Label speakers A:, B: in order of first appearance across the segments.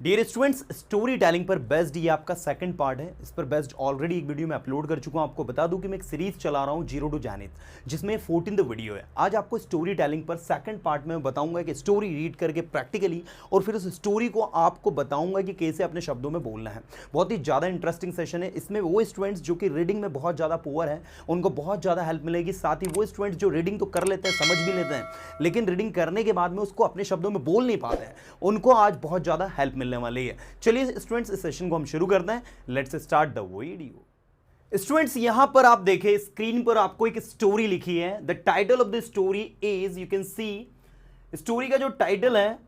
A: Dear students, story telling पर based ये आपका सेकंड पार्ट है। इस पर बेस्ड ऑलरेडी एक वीडियो मैं अपलोड कर चुका हूं। आपको बता दूं कि मैं एक सीरीज चला रहा हूं जीरो टू जैनिथ, जिसमें 14th वीडियो है। आज आपको स्टोरी टेलिंग पर सेकंड पार्ट में बताऊंगा कि स्टोरी रीड करके प्रैक्टिकली और फिर उस स्टोरी को आपको बताऊंगा कि कैसे अपने शब्दों में बोलना है। बहुत ही ज़्यादा इंटरेस्टिंग सेशन है। इसमें वो स्टूडेंट्स जो कि रीडिंग में बहुत ज़्यादा पुअर है उनको बहुत ज़्यादा हेल्प मिलेगी। साथ ही वो स्टूडेंट्स जो रीडिंग तो कर लेते हैं, समझ भी लेते हैं, लेकिन रीडिंग करने के बाद में उसको अपने शब्दों में बोल नहीं पाते हैं, उनको आज बहुत ज़्यादा हेल्प मिलने वाली है। चलिए स्टूडेंट्स, इस सेशन को हम शुरू करते हैं। Let's start the video. Students, यहां पर आप देखें स्क्रीन पर आपको एक स्टोरी लिखी है। The title of the story is, you can see, story का जो टाइटल है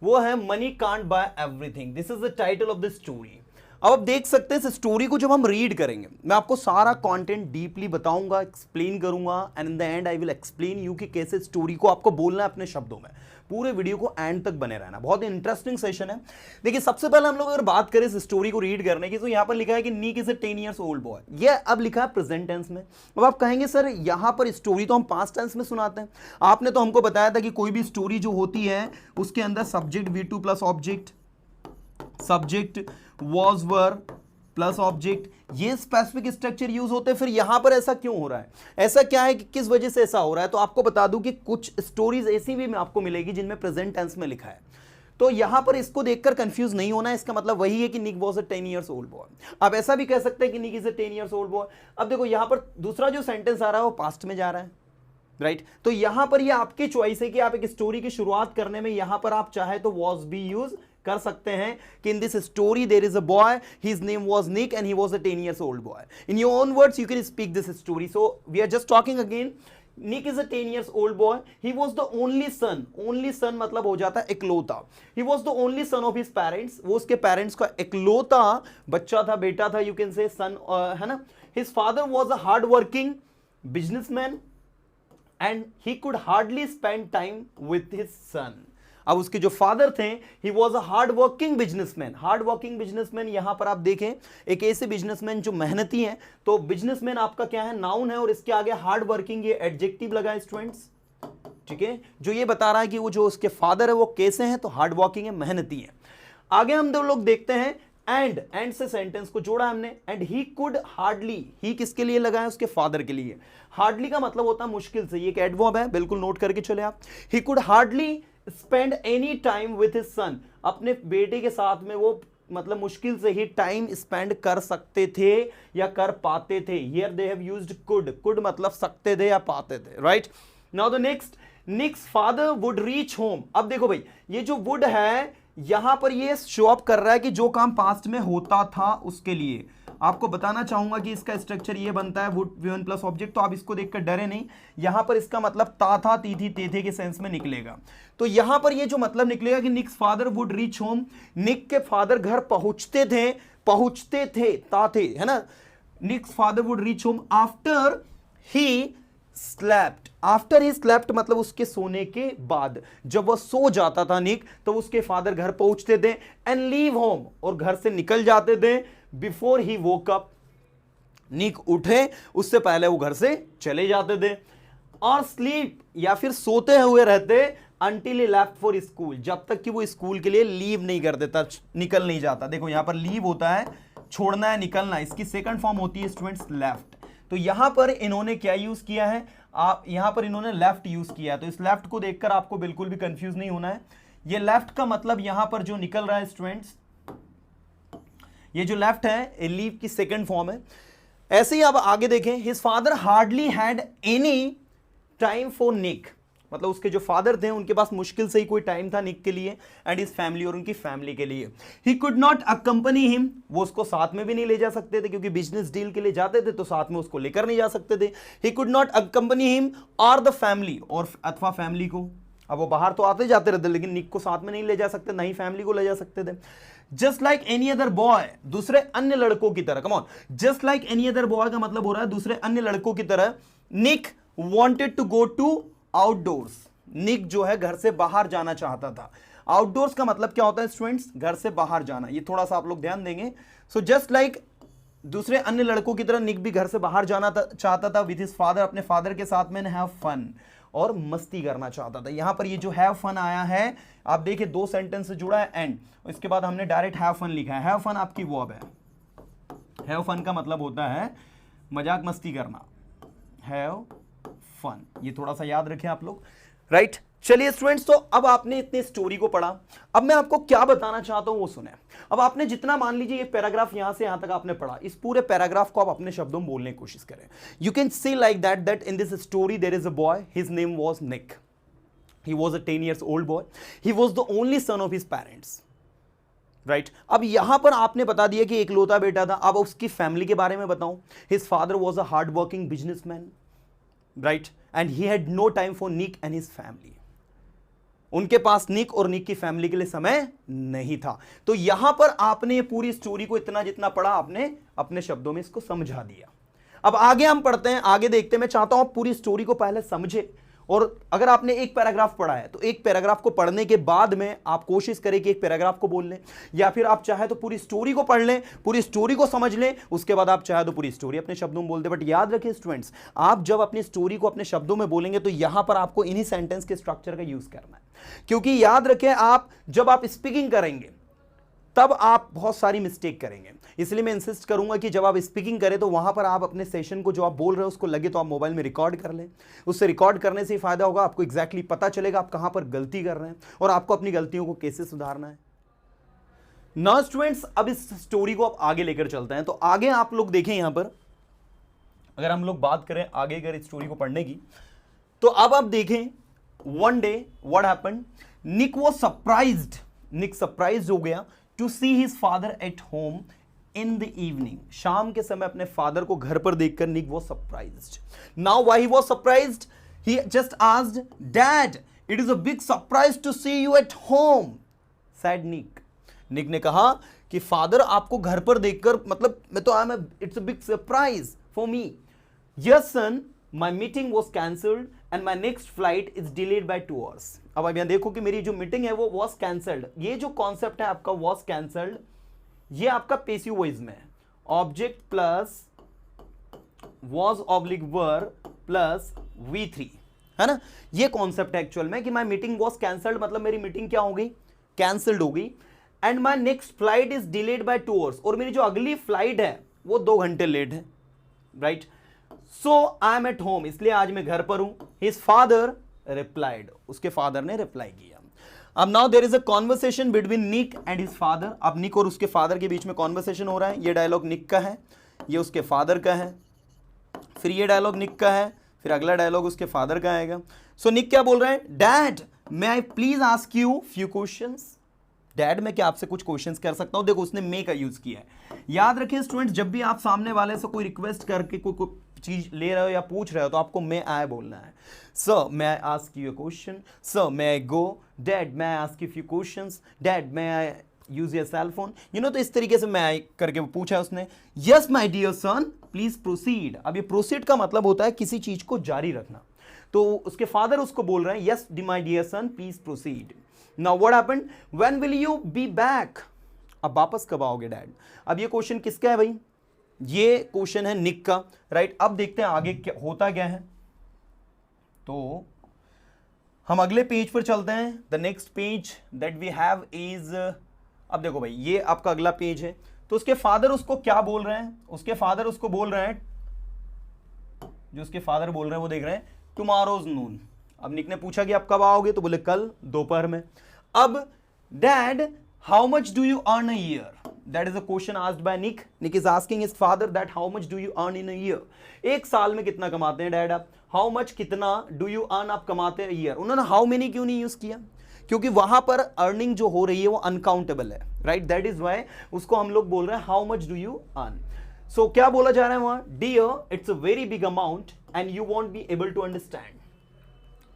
A: वो है money can't buy everything. This is the title of the story. अब आप देख सकते हैं इस स्टोरी को जब हम रीड करेंगे, मैं आपको सारा कंटेंट डीपली बताऊंगा, एक्सप्लेन करूंगा, and in the and I will explain you कि कैसे स्टोरी को आपको बोलना है अपने शब्दों में। पूरे वीडियो को एंड तक बने रहना, बहुत इंटरेस्टिंग सेशन है। देखिए, सबसे पहले हम लोग अगर बात करें इस स्टोरी को रीड करने की, तो यहां पर लिखा है कि नीक is a 10 years old boy। ये अब लिखा है प्रेजेंट टेंस में। अब आप कहेंगे सर यहां पर स्टोरी तो हम पास्ट टेंस में सुनाते हैं। आपने तो हमको बताया था कि कोई भी स्टोरी जो होती है उसके अंदर subject V2 plus object, subject was were plus object, ये स्पेसिफिक स्ट्रक्चर यूज होते हैं। फिर यहां पर ऐसा क्यों हो रहा है, ऐसा क्या है कि किस वजह से ऐसा हो रहा है? तो आपको बता दूं कि कुछ स्टोरीज ऐसी भी आपको मिलेगी जिनमें प्रेजेंट टेंस में लिखा है। तो यहां पर इसको देखकर कंफ्यूज नहीं होना है। इसका मतलब वही है कि निक was a 10 years old boy। आप ऐसा भी कह सकते हैं कि निक is a 10 years old boy। अब देखो यहां पर दूसरा जो सेंटेंस आ रहा है वो पास्ट में जा रहा है, राइट? तो यहां पर ये आपकी चॉइस है कि आप एक स्टोरी की शुरुआत करने में यहां पर आप चाहे तो वॉज भी यूज कर सकते हैं कि in this story there is a boy, his name was Nick and he was a 10 years old boy। In your own words you can speak this story. So we are just talking again. Nick is a 10 years old boy। He was the only son। only son मतलब हो जाता है इकलौता। He was the only son of his parents। वो उसके parents का इकलौता बच्चा था, बेटा था, यू कैन से सन, है ना। His father was a hard working businessman and he could hardly spend time with his son। अब उसके जो फादर थे, he was a hard working businessman. Hard working businessman, यहां पर आप देखें एक ऐसे बिजनेसमैन जो मेहनती हैं। तो बिजनेसमैन आपका क्या है, नाउन है, और इसके आगे हार्ड वर्किंग ये एडजेक्टिव लगा है स्टूडेंट्स, ठीक है, जो ये बता रहा है कि वो जो उसके फादर है वो कैसे हैं, तो हार्ड वर्किंग है, मेहनती है। आगे हम दो लोग देखते हैं, एंड से सेंटेंस को जोड़ा हमने। एंड ही कुड हार्डली, ही किसके लिए लगा है, उसके फादर के लिए। हार्डली का मतलब होता है मुश्किल से, ये एक एडवर्ब है, बिल्कुल नोट करके चले आप। He could hardly spend any time with his son. अपने बेटे के साथ में वो मतलब मुश्किल से ही टाइम स्पेंड कर सकते थे या कर पाते थे। Here they have used could. Could मतलब सकते थे या पाते थे, right? Now the next, Nick's father would reach home. अब देखो भाई, ये जो वुड है यहां पर ये शो अप कर रहा है कि जो काम पास्ट में होता था उसके लिए। आपको बताना चाहूंगा कि इसका स्ट्रक्चर ये बनता है वुड V1 प्लस ऑब्जेक्ट। तो आप इसको देखकर डरे नहीं, यहां पर इसका मतलब ता था, ती थी, ते थे के सेंस में निकलेगा। तो यहां पर ये जो मतलब निकलेगा कि Nick's father would reach home, Nick के फादर घर पहुंचते थे, ता थे, है ना। Nick's father would reach home after he slept. After he slept मतलब उसके सोने के बाद। जब वह सो जाता था निक, तो उसके फादर घर पहुंचते थे, एंड लीव होम, और घर से निकल जाते थे, बिफोर ही वोक अप। निक उठे उससे पहले वो घर से चले जाते थे। और स्लीप या फिर सोते हुए रहते until he left for school, जब तक कि वो स्कूल के लिए लीव नहीं कर देता, निकल नहीं जाता। देखो यहां पर लीव होता है छोड़ना है, निकलना, इसकी सेकंड फॉर्म होती है स्टूडेंट्स लेफ्ट। तो यहां पर इन्होंने क्या यूज किया है, आप यहां पर इन्होंने लेफ्ट यूज किया है। तो इस लेफ्ट को देखकर आपको बिल्कुल भी कंफ्यूज नहीं होना है। ये लेफ्ट का मतलब यहां पर जो निकल रहा है स्टूडेंट्स, ये जो लेफ्ट है लीव की सेकंड फॉर्म है। ऐसे ही अब आगे देखें, his father hardly had any time for Nick, मतलब उसके जो फादर थे उनके पास मुश्किल से ही कोई टाइम था निक के लिए एंड हिज फैमिली, और उनकी फैमिली के लिए। ही कुड नॉट अकंपनी हिम, वो उसको साथ में भी नहीं ले जा सकते थे, क्योंकि बिजनेस डील के लिए जाते थे तो साथ में उसको लेकर नहीं जा सकते थे। ही कुड नॉट अकंपनी हिम और द फैमिली, और अथवा फैमिली को। अब वो बाहर तो आते जाते रहते, लेकिन निक को साथ में नहीं ले जा सकते, नहीं फैमिली को ले जा सकते थे। Just like any other boy, दूसरे अन्य लड़कों की तरह। Come on, just like any other boy का मतलब हो रहा है दूसरे अन्य लड़कों की तरह। Nick wanted to go to outdoors, Nick जो है घर से बाहर जाना चाहता था। आउटडोर्स का मतलब क्या होता है स्टूडेंट्स, घर से बाहर जाना। ये थोड़ा सा आप लोग ध्यान देंगे। सो जस्ट लाइक दूसरे अन्य लड़कों की तरह निक भी घर से बाहर जाना चाहता था विद हिज फादर, अपने फादर के साथ में, हैव फन, और मस्ती करना चाहता था। यहां पर ये जो हैव फन आया है, आप देखिए 2 सेंटेंस से जुड़ा है एंड, इसके बाद हमने डायरेक्ट हैव फन लिखा है। हैव फन आपकी वर्ब है। हैव फन का मतलब होता है मजाक मस्ती करना, हैव फन, ये थोड़ा सा याद रखें आप लोग, राइट। चलिए स्टूडेंट्स, तो अब आपने इतने स्टोरी को पढ़ा, अब मैं आपको क्या बताना चाहता हूं वो सुने। अब आपने जितना, मान लीजिए ये पैराग्राफ यहां से यहां तक आपने पढ़ा, इस पूरे पैराग्राफ को आप अपने शब्दों में बोलने की कोशिश करें। You can say like that in this story there is a boy, his name was Nick, he was a 10 years old boy, he was the only son of his parents, right. अब यहां पर आपने बता दिया कि इकलौता बेटा था। अब उसकी फैमिली के बारे में बताऊं, his father was a hard working businessman, right, and he had no time for Nick and his family. उनके पास निक और निक की फैमिली के लिए समय नहीं था। तो यहां पर आपने पूरी स्टोरी को इतना जितना पढ़ा, आपने अपने शब्दों में इसको समझा दिया। अब आगे हम पढ़ते हैं, आगे देखते हैं। मैं चाहता हूं आप पूरी स्टोरी को पहले समझे, और अगर आपने एक पैराग्राफ पढ़ा है तो एक पैराग्राफ को पढ़ने के बाद में आप कोशिश करें कि एक पैराग्राफ को बोल लें, या फिर आप चाहे तो पूरी स्टोरी को पढ़ लें, पूरी स्टोरी को समझ लें, उसके बाद आप चाहे तो पूरी स्टोरी अपने शब्दों में बोल दें। बट याद रखें स्टूडेंट्स, आप जब अपनी स्टोरी को अपने शब्दों में बोलेंगे तो यहां पर आपको इन्हीं सेंटेंस के स्ट्रक्चर का यूज करना है, क्योंकि याद रखें आप जब आप स्पीकिंग करेंगे तब आप बहुत सारी मिस्टेक करेंगे। इसलिए मैं इंसिस्ट करूंगा कि जब आप स्पीकिंग करें तो वहां पर आप अपने सेशन को जो आप बोल रहे हो उसको लगे तो आप मोबाइल में रिकॉर्ड कर लें। उससे रिकॉर्ड करने से ही फायदा होगा, आपको एग्जैक्टली पता चलेगा आप कहां पर गलती कर रहे हैं और आपको अपनी गलतियों को कैसे सुधारना है। नाउ स्टूडेंट्स, अब इस स्टोरी को आप आगे लेकर चलते हैं। तो आगे आप लोग देखें, यहां पर अगर हम लोग बात करें आगे अगर इस स्टोरी को पढ़ने की, तो अब आप देखें, one day what happened, Nick was surprised, Nick surprised हो गया to see his father at home in the evening. शाम के समय अपने फादर को घर पर देखकर Nick was surprised. Now why he was surprised, he just asked, dad it is a big surprise to see you at home, said Nick. Nick ने कहा कि फादर आपको घर पर देखकर, मतलब मैं तो I am, it's a big surprise for me. Yes son, my meeting was cancelled and my next flight is delayed by 2 hours। अब यहां देखो कि मेरी जो मीटिंग है वो वॉज कैंसल्ड। ये जो कॉन्सेप्ट है आपका वॉज कैंसल्ड, ये आपका पेसिव वॉइस में है, object plus was oblique verb plus V3, है ना। ये कॉन्सेप्ट है एक्चुअल में कि माई मीटिंग वॉज कैंसल्ड, मतलब मेरी मीटिंग क्या हो गई, कैंसल्ड हो गई। And my next flight is delayed by 2 hours, और मेरी जो अगली फ्लाइट है वो 2 घंटे लेट है, right. So I am at home, इसलिए आज मैं घर पर हूं। हिज फादर रिप्लाइड, उसके फादर ने रिप्लाई किया। अब now there is a conversation between Nick and his father. अब निक और उसके फादर के बीच में कॉन्वर्सेशन हो रहा है। ये डायलॉग निक का है, ये उसके फादर का है, फिर ये डायलॉग निक का है, फिर अगला डायलॉग उसके फादर का आएगा। सो निक क्या बोल रहा है, dad may I please ask you few questions, dad मैं क्या आपसे कुछ क्वेश्चंस कर सकता हूं। देखो उसने मे का यूज किया है। याद रखें स्टूडेंट्स, जब भी आप सामने वाले से कोई रिक्वेस्ट करके कोई चीज ले रहे हो या पूछ रहे हो तो आपको मे आई बोलना है। Sir may I ask you a question, sir may I go, dad may I ask you few questions, dad may I use your cell phone, you know. तो इस तरीके से मैं आई करके पूछा उसने। Yes my dear son please proceed. अब ये प्रोसीड का मतलब होता है किसी चीज को जारी रखना। तो उसके फादर उसको बोल रहे हैं, yes my dear son please proceed. Now what happened, when will you be back, अब वापस कब आओगे डैड। अब ये क्वेश्चन किसका है भाई, ये क्वेश्चन है निक का, राइट। अब देखते हैं आगे क्या होता क्या है। तो हम अगले पेज पर चलते हैं। The next page that we have is, अब देखो भाई ये आपका अगला पेज है। तो उसके फादर उसको क्या बोल रहे हैं, उसके फादर उसको बोल रहे हैं, जो उसके फादर बोल रहे हैं वो देख रहे हैं, टुमारोज नून। अब निक ने पूछा कि आप कब आओगे, तो बोले कल दोपहर में। अब dad how much do you earn a year, that is a question asked by Nick. Nick is asking his father that how much do you earn in a year, एक साल में कितना कमाते हैं डैड आप, how much कितना do you earn आप कमाते हैं year। उन्होंने how many क्यों नहीं यूज किया, क्योंकि वहां पर अर्निंग जो हो रही है वो अनकाउंटेबल है, राइट। दैट इज वाई उसको हम लोग बोल रहे हैं how much do you earn. So क्या बोला जा रहा है वहां, dear it's a very big amount and you won't be able to understand.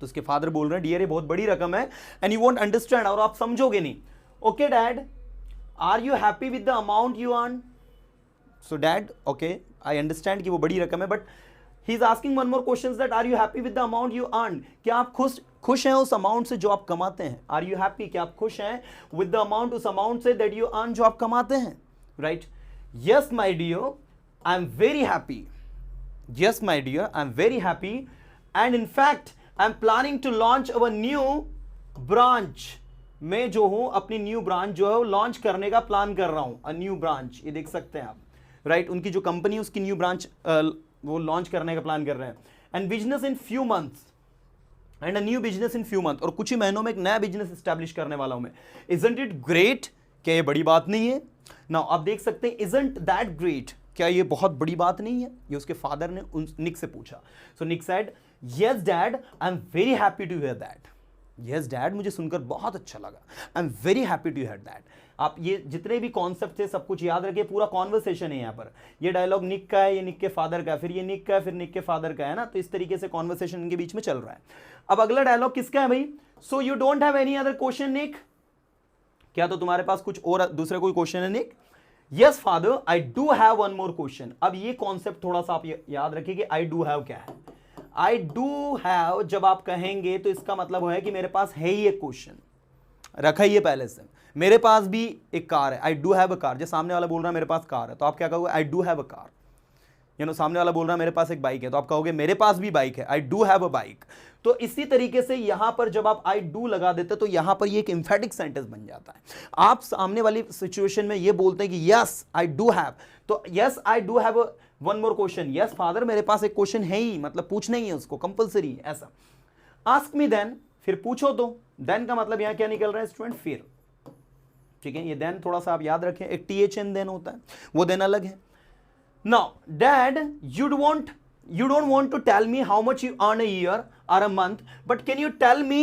A: तो उसके फादर बोल रहे हैं डियर ये बहुत बड़ी रकम है एंड यू वॉन्ट अंडरस्टैंड, और आप समझोगे नहीं। Okay dad, are you happy with the amount you earn? So dad, okay, I understand कि वो बड़ी रकम है, but he's asking one more questions that are you happy with the amount you earn? क्या आप खुश हैं उस अमाउंट से जो आप कमाते हैं। Are you happy, क्या आप खुश हैं with the amount, उस अमाउंट से that you earn जो आप कमाते हैं, right? Yes my dear, I'm very happy. Yes my dear, I'm very happy and in fact I am planning to launch our new branch, मैं जो हूं अपनी न्यू ब्रांच जो है वो लॉन्च करने का प्लान कर रहा हूं, अ न्यू ब्रांच, ये देख सकते हैं आप, राइट उनकी जो कंपनी उसकी न्यू ब्रांच वो लॉन्च करने का प्लान कर रहे हैं। And business in few months, and a new business in few month, और कुछ ही महीनों में एक नया बिजनेस स्टैब्लिश करने वाला हूं मैं। इजंट इट ग्रेट, क्या ये बड़ी बात नहीं है? नाउ आप देख सकते हैं इजंट दैट ग्रेट, क्या ये बहुत बड़ी बात नहीं है? ये उसके फादर ने निक से पूछा। So Nick said yes dad, I am very happy to hear that. Yes dad, मुझे सुनकर बहुत अच्छा लगा, I am very happy to hear that. आप ये जितने भी कॉन्सेप्ट थे सब कुछ याद रखिए, पूरा कॉन्वर्सेशन है यहाँ पर। ये डायलॉग निक का है, ये निक के फादर का है, फिर ये निक का है, फिर निक के फादर का है ना, तो इस तरीके से कॉन्वर्सेशन इनके बीच में चल रहा है। अब अगला डायलॉग किसका है भाई? So you don't have any other question Nick, क्या तो तुम्हारे पास कुछ और दूसरा कोई क्वेश्चन है Nick? Yes father, I do have one more question. अब ये कॉन्सेप्ट थोड़ा सा आप याद रखिए कि आई डू हैव क्या है। आई डू हैव जब आप कहेंगे तो इसका मतलब है कि मेरे पास है ही एक क्वेश्चन, रखा ही है पहले से। मेरे पास भी एक कार है, आई डू हैव अ कार। जब सामने वाला बोल रहा है मेरे पास कार है, तो आप क्या कहोगे? आई डू हैव अ कार। सामने वाला बोल रहा है मेरे पास एक बाइक है, तो आप कहोगे मेरे पास भी बाइक है, आई डू हैव अ बाइक। तो इसी तरीके से यहां पर जब आप आई डू लगा देते तो यहां पर ये एक एम्फेटिक सेंटेंस बन जाता है। आप सामने वाली सिचुएशन में ये बोलते हैं कि यस आई डू हैव, तो yes I do have one more question, yes father मेरे पास एक क्वेश्चन है ही, मतलब पूछना ही है उसको, कंपल्सरी ऐसा। आस्क मी देन, फिर पूछो तो। देन का मतलब यहां क्या निकल रहा है स्टूडेंट? फिर। ठीक है, ये देन थोड़ा सा आप याद रखें, एक THN देन होता है, वो देन अलग है। Now, Dad, you don't want to tell me how much you earn a year or a month, but can you tell me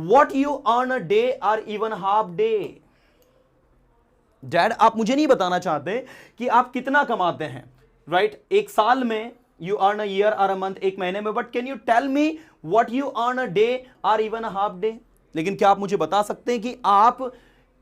A: what you earn a day or even half day? Dad, आप मुझे नहीं बताना चाहते कि आप कितना कमाते हैं, right? एक साल में you earn a year or a month, एक महीने में, but can you tell me what you earn a day or even a half day? लेकिन क्या आप मुझे बता सकते हैं कि आप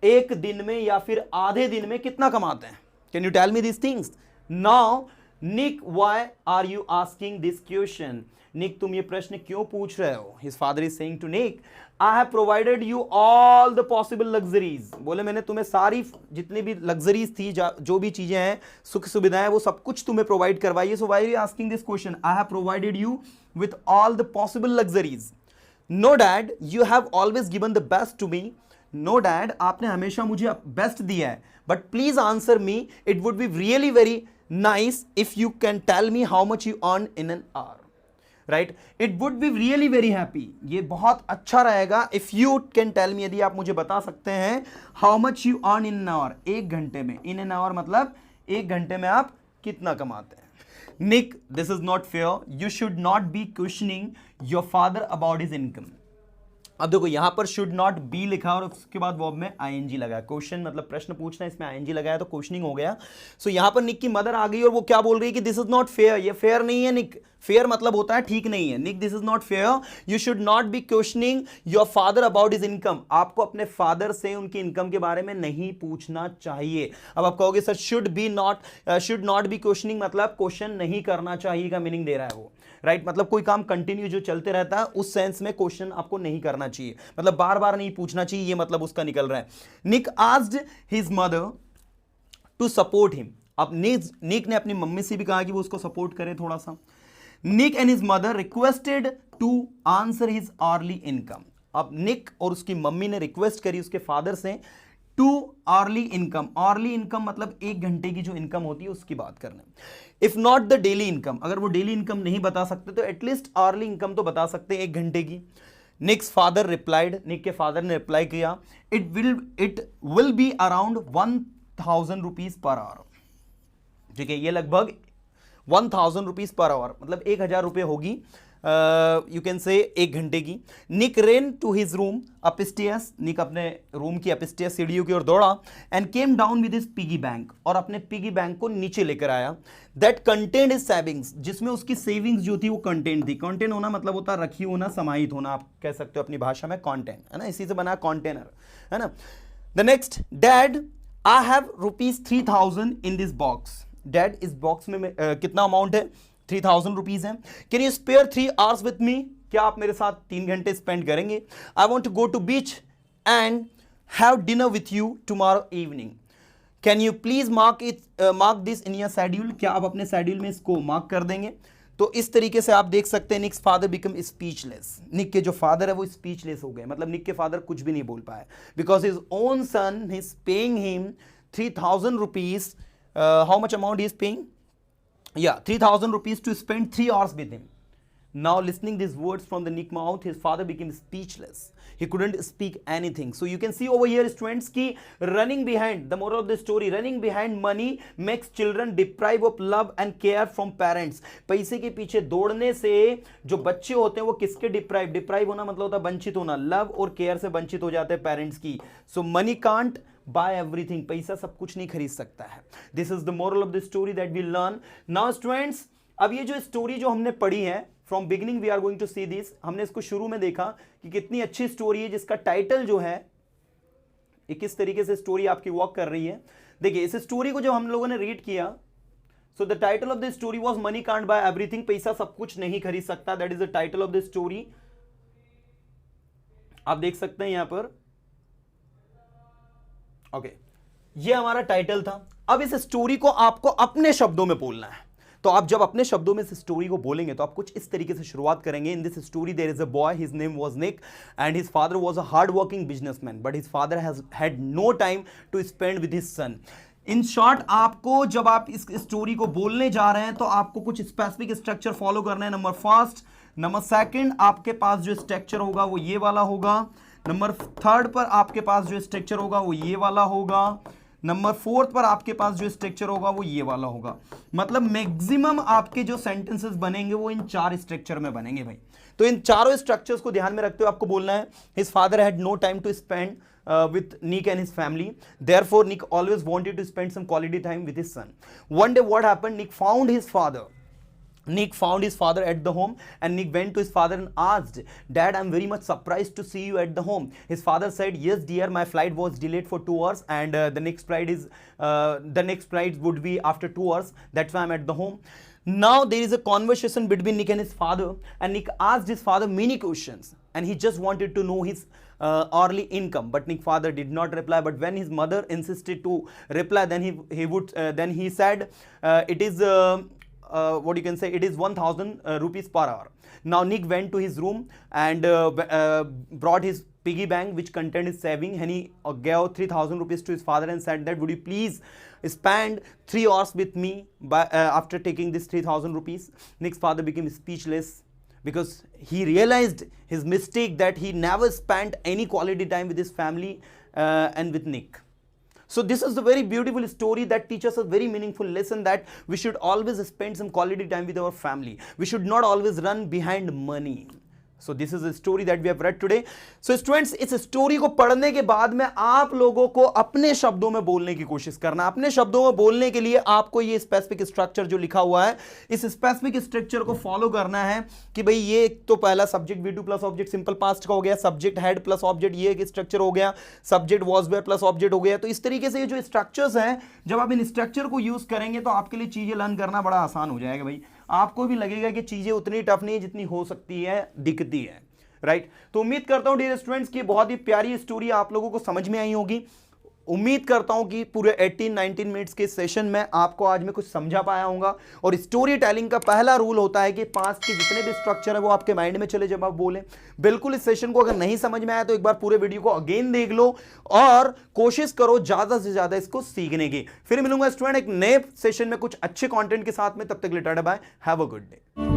A: एक दिन में या फिर आधे दिन में कितना कमाते हैं? Can you tell me these things? Now, Nick, why are you asking this question? Nick, तुम ये प्रश्न क्यों पूछ रहे हो? His father is saying to Nick, I have provided you all the possible luxuries. बोले मैंने तुम्हें सारी जितनी भी luxuries थी, जो भी चीजें हैं, सुख सुविधाएं, वो सब कुछ तुम्हें प्रोवाइड करवाई है. So why are you asking this question? I have provided you with all the possible luxuries. No dad, you have always given the best to me. No dad, आपने हमेशा मुझे बेस्ट दिया है. But please answer me. It would be really very nice if you can tell me how much you earn in an hour. Right? It would be really very happy. ये बहुत अच्छा रहेगा if you can tell me, यदि आप मुझे बता सकते हैं how much you earn in an hour. एक घंटे में. In an hour मतलब एक घंटे में आप कितना कमाते हैं. Nick, this is not fair. You should not be questioning your father about his income. अब देखो यहां पर शुड नॉट बी लिखा और उसके बाद वर्ब में आईएनजी लगा। क्वेश्चन मतलब प्रश्न पूछना, इसमें आईएनजी लगाया तो क्वेश्चनिंग हो गया। सो यहां पर निक की मदर आ गई और वो क्या बोल रही है कि दिस इज नॉट फेयर, ये फेयर नहीं है निक। फेयर मतलब होता है ठीक नहीं है। Nick, this is not fair, you should not be questioning your father about his income. आपको अपने फादर से उनकी इनकम के बारे में नहीं पूछना चाहिए। अब आप कहोगे sir should not be questioning मतलब क्वेश्चन नहीं करना चाहिए का मीनिंग दे रहा है वो, राइट? मतलब कोई काम कंटिन्यू जो चलते रहता है उस सेंस में क्वेश्चन आपको नहीं करना चाहिए, मतलब बार बार नहीं पूछना चाहिए, ये मतलब उसका निकल रहा है। Nick asked his mother to support him. अब निक ने अपनी मम्मी से भी कहा कि वो उसको सपोर्ट करे थोड़ा सा। Nick and his mother requested to answer his early income. अब निक और उसकी मम्मी ने रिक्वेस्ट करी उसके फादर से too early income. Early income मतलब एक घंटे की जो इनकम होती है उसकी बात करना। If not the daily income, अगर वो डेली इनकम नहीं बता सकते तो एटलीस्ट अर्ली इनकम तो बता सकते हैं एक घंटे की। निक्स फादर रिप्लाइड, निक के फादर ने रिप्लाई किया, it will be around 1000 rupees per hour. ठीक है, ये लगभग 1000 रुपीज पर आवर मतलब 1000 रुपये होगी, यू कैन से एक घंटे की। Nick ran to his room upstairs, Nick अपने रूम की अपस्टेयर्स सीढ़ियों की ओर दौड़ा and came down with his piggy bank, और अपने पिगी बैंक को नीचे लेकर आया। दैट कंटेन्ड हिज सेविंग्स, जिसमें उसकी सेविंग्स जो थी वो कंटेंट थी। कंटेंट होना मतलब होता है रखी होना, समाहित होना, आप कह सकते हो अपनी भाषा में कंटेंट, है ना? इसी से बना कंटेनर, है ना? The next, dad I have ₹3000 in this box. Dad इस बॉक्स में कितना अमाउंट है? 3000 रुपीज है। Can you spare 3 hours with me? क्या आप मेरे साथ 3 घंटे स्पेंड करेंगे? I want to go to beach and have dinner with you tomorrow evening. Can you please mark this in your schedule? क्या आप अपने शेड्यूल में इसको मार्क कर देंगे? तो इस तरीके से आप देख सकते हैं निक्स फादर बिकम स्पीचलेस, निक के जो फादर है वो स्पीचलेस हो गए, मतलब निक के फादर कुछ भी नहीं बोल पाए, because his own son is paying him 3,000 rupees. How much amount he is paying? Yeah, 3,000 rupees to spend 3 hours with him. Now listening these words from the Nick mouth, his father became speechless. He couldn't speak anything. So you can see over here, students, ki running behind, the moral of the story, running behind money makes children deprive of love and care from parents. पैसे के पीछे दौड़ने से जो बच्चे होते हैं वो किसके डिप्राइव होना मतलब होता है वंचित होना, लव और केयर से वंचित हो जाते हैं पेरेंट्स की. सो मनी कांट buy everything, पैसा सब कुछ नहीं खरीद सकता है. This is the moral of the story that we learn. Now students, अब ये जो स्टोरी जो हमने पढ़ी है, from beginning we are going to see this, हमने इसको शुरू में देखा कि कितनी अच्छी स्टोरी है जिसका टाइटल जो है किस तरीके से स्टोरी आपकी वर्क कर रही है. देखिए इस स्टोरी को जब हम लोगों ने रीड किया, so the title of the story was money can't buy everything, पैसा सब कुछ नहीं खरीद सकता. That is the title of the story. आप देख सकते हैं यहां पर. ओके, ये हमारा टाइटल था. अब इस स्टोरी को आपको अपने शब्दों में बोलना है. तो आप जब अपने शब्दों में इस स्टोरी को बोलेंगे तो आप कुछ इस तरीके से शुरुआत करेंगे. In this story there is a boy, his name was Nick and his father was a hard working businessman, but his father has had no time to spend with his son. In short, आपको जब आप इस story को बोलने जा रहे हैं तो आपको कुछ स्पेसिफिक स्ट्रक्चर फॉलो करना है. नंबर फर्स्ट, नंबर सेकंड, आपके पास जो स्ट्रक्चर होगा वो ये वाला होगा. नंबर थर्ड पर आपके पास जो स्ट्रक्चर होगा वो ये वाला होगा. नंबर फोर्थ पर आपके पास जो स्ट्रक्चर होगा वो ये वाला होगा. मतलब मैक्सिमम आपके जो सेंटेंसेस बनेंगे वो इन 4 स्ट्रक्चर में बनेंगे भाई. तो इन चारों स्ट्रक्चर्स को ध्यान में रखते हुए आपको बोलना है. His father had no time to spend with Nick and his family. Therefore, Nick always wanted to spend some quality time with his son. One day, what happened? Nick found his father at the home, and Nick went to his father and asked, "Dad, I'm very much surprised to see you at the home." His father said, "Yes, dear, my flight was delayed for 2 hours, and the next flight would be after 2 hours. That's why I'm at the home." Now there is a conversation between Nick and his father, and Nick asked his father many questions, and he just wanted to know his early income, but Nick father did not reply. But when his mother insisted to reply, then he said, "It is what you can say, it is 1,000 rupees per hour." Now Nick went to his room and brought his piggy bank which contained his saving, and he gave 3,000 rupees to his father and said that, "Would you please spend 3 hours with me after taking this 3,000 rupees?" Nick's father became speechless because he realized his mistake, that he never spent any quality time with his family and with Nick. So this is a very beautiful story that teaches us a very meaningful lesson, that we should always spend some quality time with our family. We should not always run behind money. So this is a story that we have read today. So students, इस story को पढ़ने के बाद में आप लोगों को अपने शब्दों में बोलने की कोशिश करना. अपने शब्दों में बोलने के लिए आपको ये स्पेसिफिक स्ट्रक्चर जो लिखा हुआ है, इस स्पेसिफिक स्ट्रक्चर को फॉलो करना है. कि भाई ये तो पहला subject V2 plus object simple past का हो गया, सब्जेक्ट हैड प्लस ऑब्जेक्ट ये एक स्ट्रक्चर हो गया, subject was where plus object हो गया. तो इस तरीके से ये जो स्ट्रक्चर्स हैं, जब आप इन स्ट्रक्चर को यूज करेंगे तो आपके लिए चीजें लर्न करना बड़ा आसान हो जाएगा भाई. आपको भी लगेगा कि चीजें उतनी टफ नहीं जितनी हो सकती है, दिखती है. राइट. तो उम्मीद करता हूं डियर स्टूडेंट्स की बहुत ही प्यारी स्टोरी आप लोगों को समझ में आई होगी. उम्मीद करता हूं कि पूरे 18-19 मिनट्स के सेशन में आपको आज मैं कुछ समझा पाया होगा. और स्टोरी टेलिंग का पहला रूल होता है कि पास्ट के जितने भी स्ट्रक्चर है वो आपके माइंड में चले जब आप बोलें. बिल्कुल इस सेशन को अगर नहीं समझ में आया तो एक बार पूरे वीडियो को अगेन देख लो और कोशिश करो ज्यादा से ज्यादा इसको सीखने की. फिर मिलूंगा स्टूडेंट एक नए सेशन में कुछ अच्छे कंटेंट के साथ में. तब तक के लिए tata bye, have a good day.